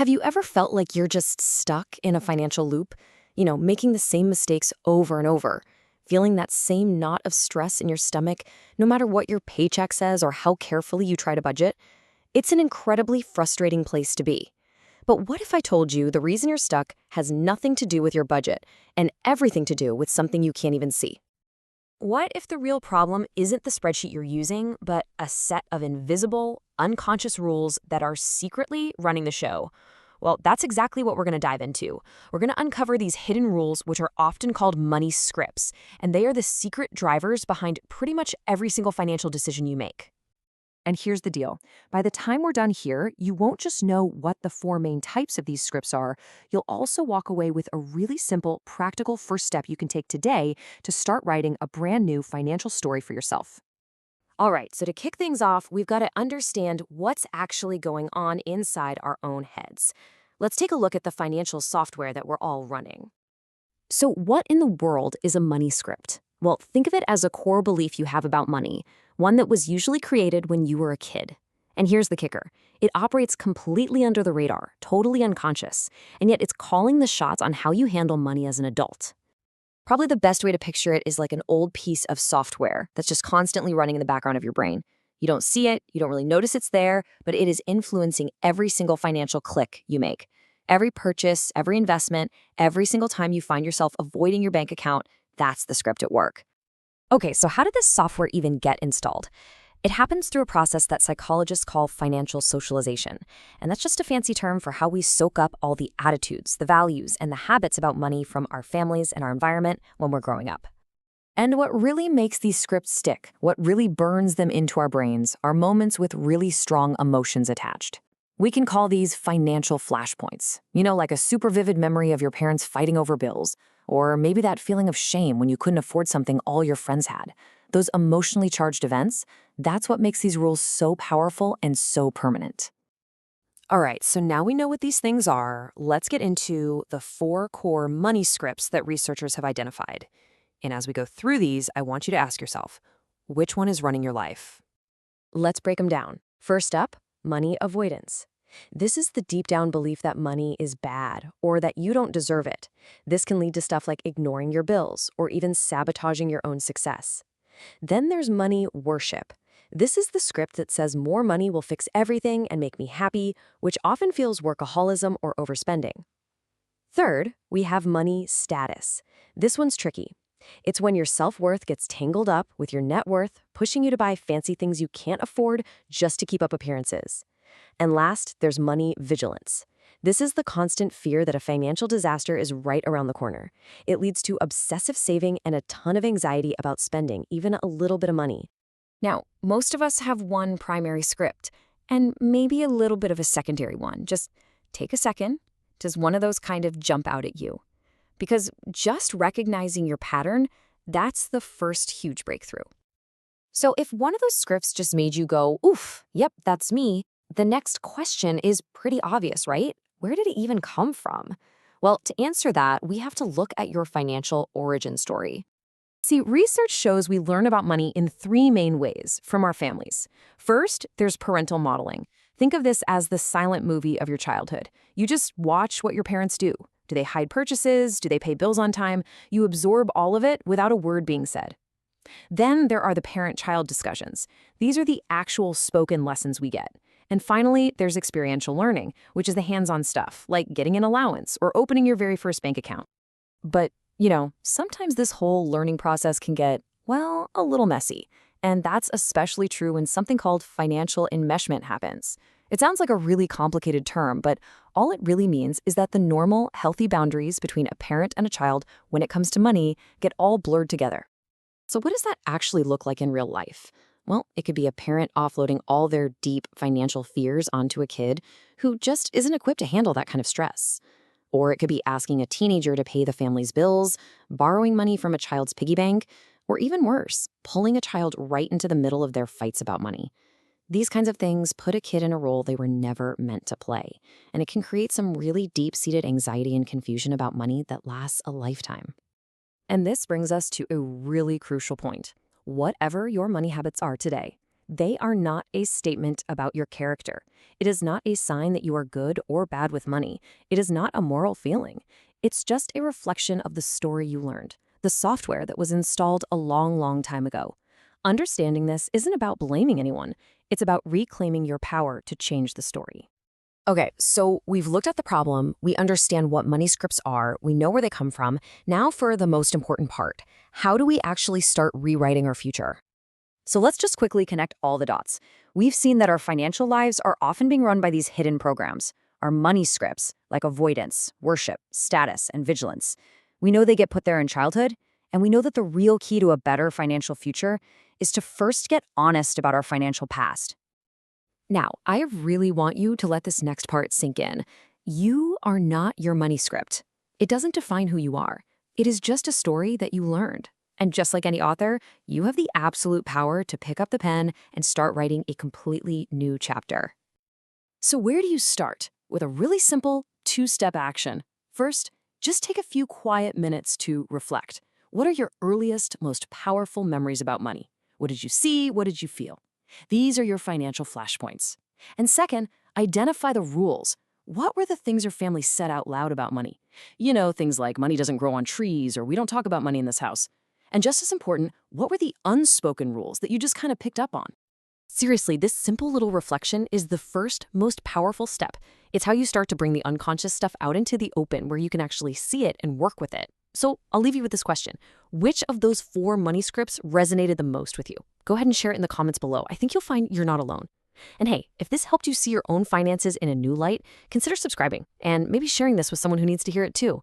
Have you ever felt like you're just stuck in a financial loop? Making the same mistakes over and over, feeling that same knot of stress in your stomach, no matter what your paycheck says or how carefully you try to budget? It's an incredibly frustrating place to be. But what if I told you the reason you're stuck has nothing to do with your budget and everything to do with something you can't even see? What if the real problem isn't the spreadsheet you're using, but a set of invisible, unconscious rules that are secretly running the show? Well, that's exactly what we're going to dive into. We're going to uncover these hidden rules, which are often called money scripts, and they are the secret drivers behind pretty much every single financial decision you make. And here's the deal. By the time we're done here, you won't just know what the four main types of these scripts are, you'll also walk away with a really simple, practical first step you can take today to start writing a brand new financial story for yourself. All right, so to kick things off, we've got to understand what's actually going on inside our own heads. Let's take a look at the financial software that we're all running. So what in the world is a money script? Well, think of it as a core belief you have about money, one that was usually created when you were a kid. And here's the kicker. It operates completely under the radar, totally unconscious, and yet it's calling the shots on how you handle money as an adult. Probably the best way to picture it is like an old piece of software that's just constantly running in the background of your brain. You don't see it, you don't really notice it's there, but it is influencing every single financial click you make. Every purchase, every investment, every single time you find yourself avoiding your bank account, that's the script at work. Okay, so how did this software even get installed? It happens through a process that psychologists call financial socialization. And that's just a fancy term for how we soak up all the attitudes, the values, and the habits about money from our families and our environment when we're growing up. And what really makes these scripts stick, what really burns them into our brains, are moments with really strong emotions attached. We can call these financial flashpoints, like a super vivid memory of your parents fighting over bills, or maybe that feeling of shame when you couldn't afford something all your friends had. Those emotionally charged events, that's what makes these rules so powerful and so permanent. All right, so now we know what these things are, let's get into the 4 core money scripts that researchers have identified. And as we go through these, I want you to ask yourself, which one is running your life? Let's break them down. First up, money avoidance. This is the deep down belief that money is bad or that you don't deserve it. This can lead to stuff like ignoring your bills or even sabotaging your own success. Then there's money worship. This is the script that says more money will fix everything and make me happy, which often feels workaholism or overspending. Third, we have money status. This one's tricky. It's when your self-worth gets tangled up with your net worth, pushing you to buy fancy things you can't afford just to keep up appearances. And last, there's money vigilance. This is the constant fear that a financial disaster is right around the corner. It leads to obsessive saving and a ton of anxiety about spending even a little bit of money. Now, most of us have one primary script, and maybe a little bit of a secondary one. Just take a second. Does one of those kind of jump out at you? Because just recognizing your pattern, that's the first huge breakthrough. So if one of those scripts just made you go, oof, yep, that's me, the next question is pretty obvious, right? Where did it even come from? Well, to answer that, we have to look at your financial origin story. See, research shows we learn about money in 3 main ways from our families. First, there's parental modeling. Think of this as the silent movie of your childhood. You just watch what your parents do. Do they hide purchases? Do they pay bills on time? You absorb all of it without a word being said. Then there are the parent-child discussions. These are the actual spoken lessons we get. And finally, there's experiential learning, which is the hands-on stuff, like getting an allowance or opening your very first bank account. But, sometimes this whole learning process can get, well, a little messy. And that's especially true when something called financial enmeshment happens. It sounds like a really complicated term, but all it really means is that the normal, healthy boundaries between a parent and a child when it comes to money get all blurred together. So what does that actually look like in real life? Well, it could be a parent offloading all their deep financial fears onto a kid who just isn't equipped to handle that kind of stress. Or it could be asking a teenager to pay the family's bills, borrowing money from a child's piggy bank, or even worse, pulling a child right into the middle of their fights about money. These kinds of things put a kid in a role they were never meant to play, and it can create some really deep-seated anxiety and confusion about money that lasts a lifetime. And this brings us to a really crucial point. Whatever your money habits are today, They are not a statement about your character. It is not a sign that you are good or bad with money. It is not a moral feeling. It's just a reflection of the story you learned, the software that was installed a long, long time ago. Understanding this isn't about blaming anyone. It's about reclaiming your power to change the story. Okay, so we've looked at the problem, we understand what money scripts are, we know where they come from. Now for the most important part. How do we actually start rewriting our future? So let's just quickly connect all the dots. We've seen that our financial lives are often being run by these hidden programs, our money scripts, like avoidance, worship, status, and vigilance. We know they get put there in childhood, and we know that the real key to a better financial future is to first get honest about our financial past. Now, I really want you to let this next part sink in. You are not your money script. It doesn't define who you are. It is just a story that you learned. And just like any author, you have the absolute power to pick up the pen and start writing a completely new chapter. So where do you start? With a really simple two-step action. First, just take a few quiet minutes to reflect. What are your earliest, most powerful memories about money? What did you see? What did you feel? These are your financial flashpoints. And second, identify the rules. What were the things your family said out loud about money? You know, things like money doesn't grow on trees or we don't talk about money in this house. And just as important, what were the unspoken rules that you just kind of picked up on? Seriously, this simple little reflection is the first, most powerful step. It's how you start to bring the unconscious stuff out into the open where you can actually see it and work with it. So I'll leave you with this question. Which of those 4 money scripts resonated the most with you? Go ahead and share it in the comments below. I think you'll find you're not alone. And hey, if this helped you see your own finances in a new light, consider subscribing and maybe sharing this with someone who needs to hear it too.